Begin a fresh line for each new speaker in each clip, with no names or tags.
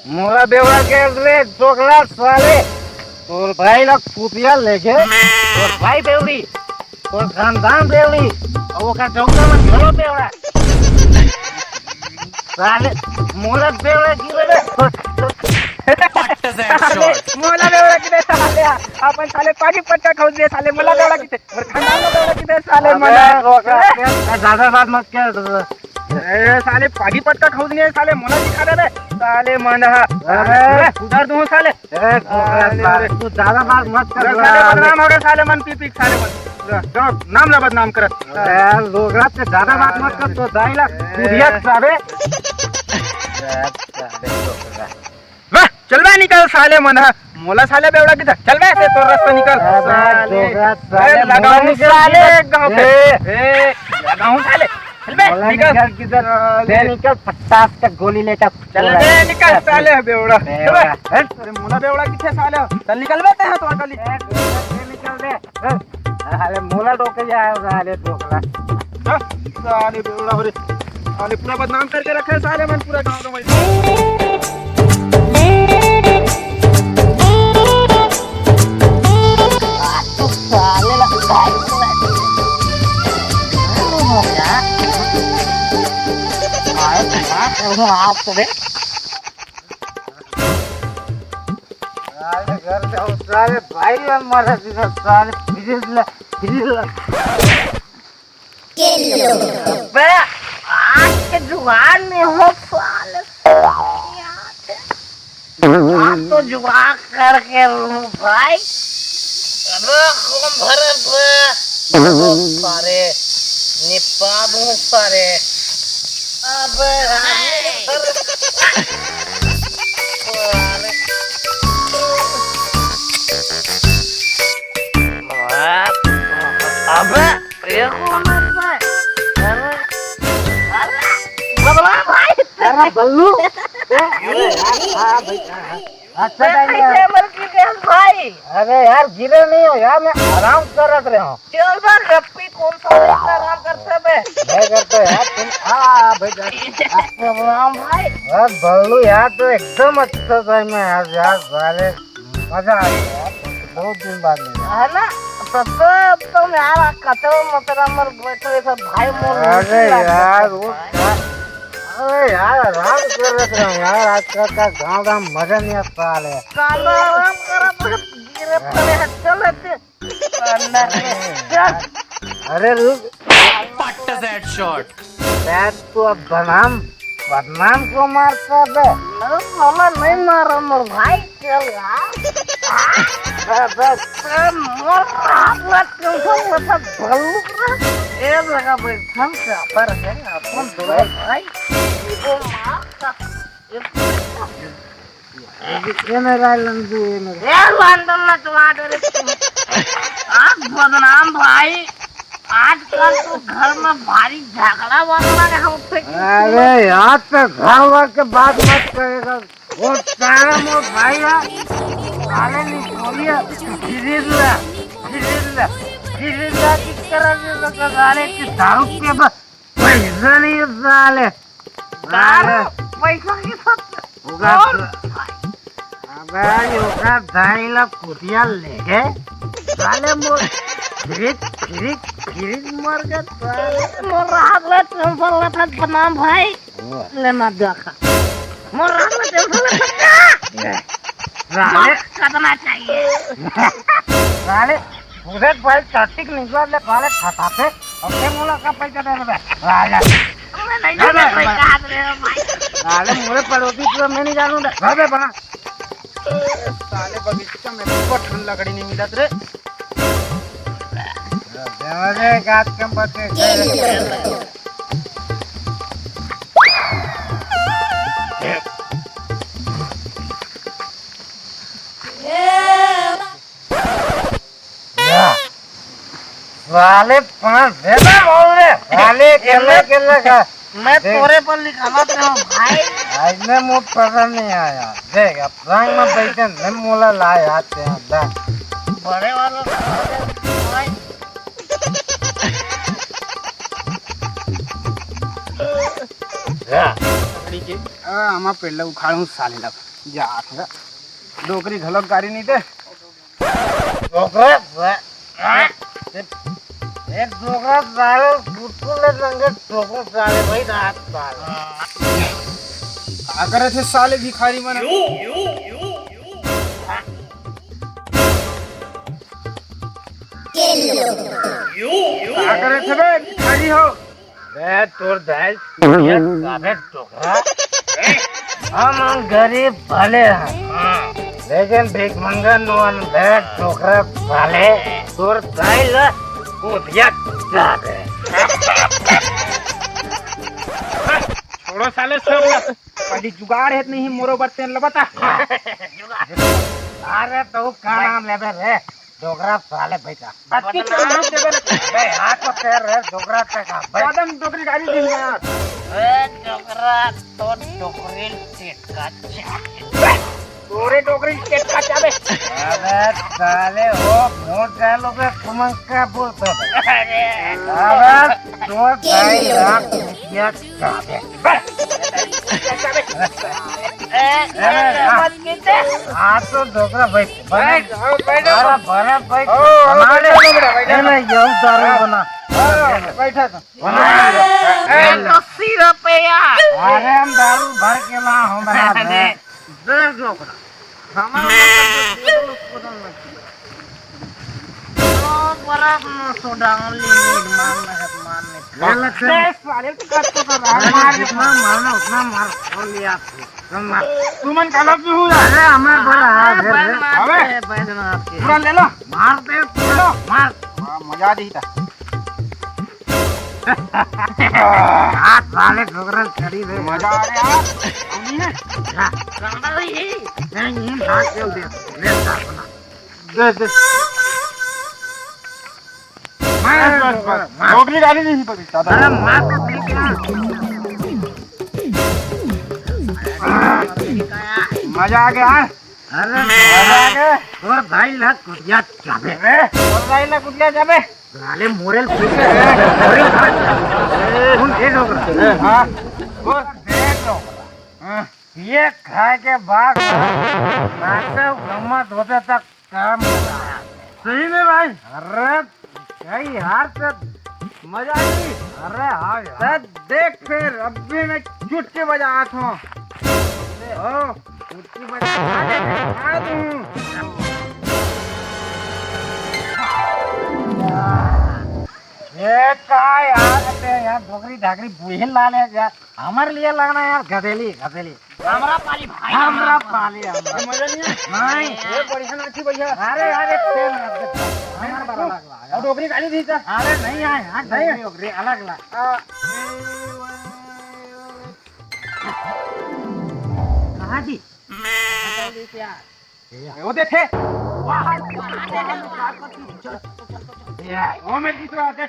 मोला बेवड़ा के रे चोकला साले और भाई लोग कुतिया लेके और भाई बेवड़ी और खानदान बेवड़ी और वो का चौका में घरो बेवड़ा साले मोला बेवड़ा की रे
मोला बेवड़ा की साले अपन साले पानी पट्टा खाऊ दे साले मोला बेवड़ा की और खानदान में बेवड़ा की साले मला
ज्यादा बात मत कर
साले पानी पट्टा खाऊ दे साले मोला दिखा दे साले मना अरे उधर दूं साले
तू ज्यादा बात मत कर
साले बदनाम हो गए साले मन पी साले मन नाम ना बदनाम कर
लोग से ज्यादा बात मत कर तो दाइला कुदिया साले
चल बे निकल साले मना मोला साले बेवड़ा की चल बे तो रास्ता निकल साले लगाऊं साले गांव पे लगाऊं साले चल बे निकल
किधर ले निकल 50 तक गोली लेकर
चल बे निकल साले बेवड़ा अरे मोला बेवड़ा किथे साले चल निकल बे ते तो गली
निकल दे साले मोला डोके जाए साले टोकला
साले बेवड़ा हो रे साले पूरा बदनाम करके रखे साले मन पूरा गांव में
साले आप तो घर जाओ साले भाई मरा साले आज के जुगाड़ में हो साले आप तो जुगाड़ करके भाई सारे निपा दूं सारे अब बल्लू अच्छा भाई अरे यार गिरे नहीं हो यार मैं आराम कर रहा हूँ चल भाई रप्पी कौन सा आराम करते मैं करते यार तुम भाई भाई बल्लू यार तो एकदम अच्छा था मैं यार सारे मजा आ गया यार बहुत दिन बाद है ना तो यार कतल मतलब मर बैठे सब भाई मोर अरे यार वो अरे यार आराम कर रहे हैं यार आजकल का गाँव का मजा नहीं आता है काला आराम करा तो गिरे पड़े चलते अरे रुक
पट्टा दैट शॉट
दैट तो अब बदनाम को मारता है मामा नहीं मारा मोर भाई चल यार बस मोर हाथ तुमको मतलब भलू ए लगा बैठा क्या पर है अपन दो भाई को मार ये मेरा लंदू ये मेरा ए लंदन में तुम्हारे आप बदनाम भाई आजकल तो घर में भारी झगड़ा वगड़ा है हमसे अरे यार तो घर वाले के बात मत करेगा वो सारा मोर भाई है साले निकोलिया गिरिल्ला की तरह से लगा साले की दारू के पैसा नहीं साले पैसा की सब होगा अबे योगा 2.5 लाख कुतिया ले गए साले मोर फिर मर गया मोर हाथ में टेंशन लेता बनाम भाई लेना देखा मोर हाथ में टेंशन लेता साले करना चाहिए साले पूरे भाई चाटिक निकाल ले साले खटाते अपने मोला का पैसा दे दे राजा मैं नहीं दे पैसा हाथ रे भाई साले मोरे पड़ोसी तो मैं नहीं जानूंगा भागे बना
साले बगीचा में तो ठंड लकड़ी नहीं मिलत रे
देवरे गात कम बचे वाले 5 देना बोल रहे वाले केले का मैं तोरे पर लिखाना था भाई आज में मुझ पसंद नहीं आया देख अब रंग में बैठे नहीं मोला लाए आते हैं बड़े वालों
गाड़ी के आमा पेड़ उखाड़ू साले लग जा डोकरी घलक गाड़ी नहीं दे
एक डोकरा साले फुटकुले रंगे डोकरा साले भाई रात साले
क्या करे थे साले भिखारी मन क्या करे थे बे भिखारी हो
बे तोर दाल साले डोकरा हम गरीब भले हैं लेकिन भीख मंगा नोन बे डोकरा साले तोर दाल कूदिया जाबे
छोड़ो साले सब पहली जुगाड़ है नहीं मोरो बत्ते लबता
अरे तो का नाम लेबे रे डोगरा साले बेटा
बत्ती के नाम देबे
बे हाथ तो तेर रे डोगरा तक
कदम डोकरी गाड़ी दी यार
ए डोगरा तो डोगरी सेट का
तोरे डोकरी के का चाबे
अबे साले हो मोट डालो पे कुमंग का बोलतो अरे तो भाई आप क्या चाबे हाँ तो डोगरा भाई बना भाई हमारे यू दारू बना
बैठा था
₹80 अरे हम दारू भर के ला हम बना दे डोगरा हमारा बराबर सोडा लिमिट मारने
साले तो कट तो कर रहा
मार जितना मारना उतना मार और लिया
तू मन काला भी हुआ
अरे हमार बड़ा
अबे
पैदना आपके
पूरा ले लो
मार दे पूरा मार
मजा दी था
हाथ वाले डोगरा खड़ी दे
मजा आ रहा उन्हीं है
नहीं भाग चल दे ले अपना
दे डोकरी गाड़ी नहीं पकड़ी दादा
अरे मार तो बिल्कुल
मजा आ गया
अरे मजा आ गया और भाई ला कुटिया जाबे
और भाई ना कुटिया जाबे
साले मोरेल पीछे उन दे डोगरा
हां
वो दे डोगरा ये खाए के बाद नाश्ता गम्मत होते तक काम
सही में भाई
अरे कई यार से मजा आई अरे हाँ यार
देख फिर अभी मैं चुटकी बजा था
ओ कुर्सी बजा
आ दूं
ये का यार ते यार डोगरी ढाकरी बुहिन लाले यार हमारे लिए लगना यार गधेली हमरा पाली
मजा नहीं
नहीं
ये बढ़िया नाची भैया
अरे अरे तेल हमारा बड़ा लगला
और डोकरी गाली दी था
अरे नहीं आए हां नहीं डोगरी अलग ला कहां जी
वो देखे
वो मैं जीत रहा था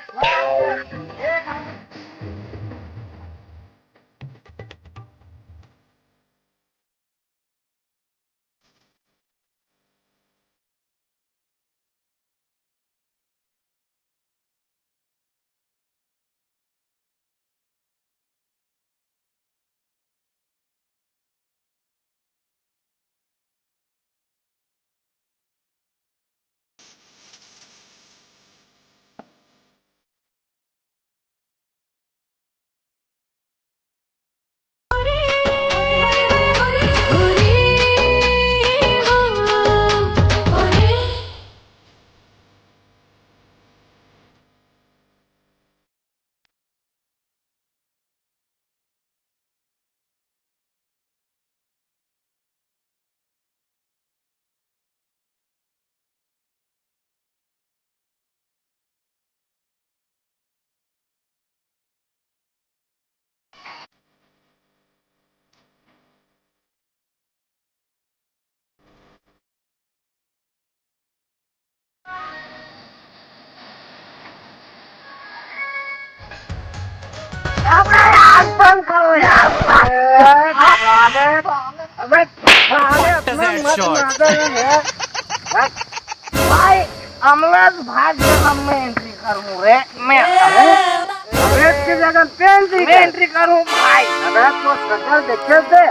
बंद करो यार अबे साले अपना मत मार भाई अमलाज भाग हम मैं एंट्री करूं रे मैं पेट की जगह पेंट्री करूँ भाई।
अबे तो शक्ल देखे थे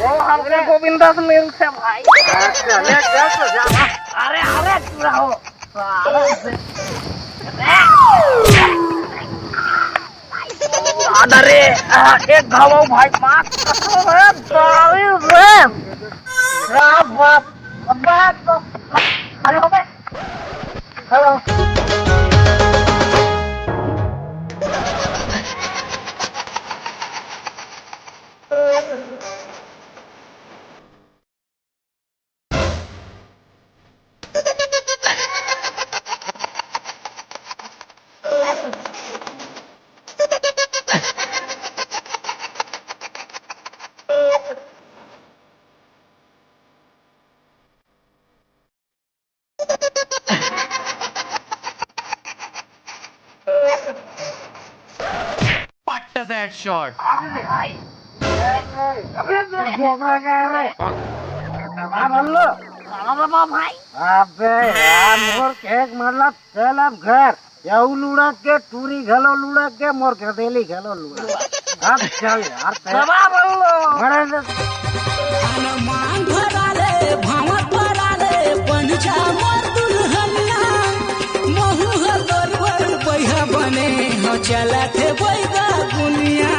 वो हमरे गोविंदा से मिल से भाई।
चले जा तो जा।
अरे अरे पूरा हो अरे एक घाव भाई मार hello hello
What does that shot?
अबे यार मोर केक मतलब चल अब घर याऊ लुढ़क के टूरी घलो लुढ़क के मोर गदेली घलो लुढ़क अब चल यार बड़े
हनुमान भराले भावत भराले पंजा मोर दुल्हनिया महू हर दरबार बैहा बने हो चला थे बैगा दुनिया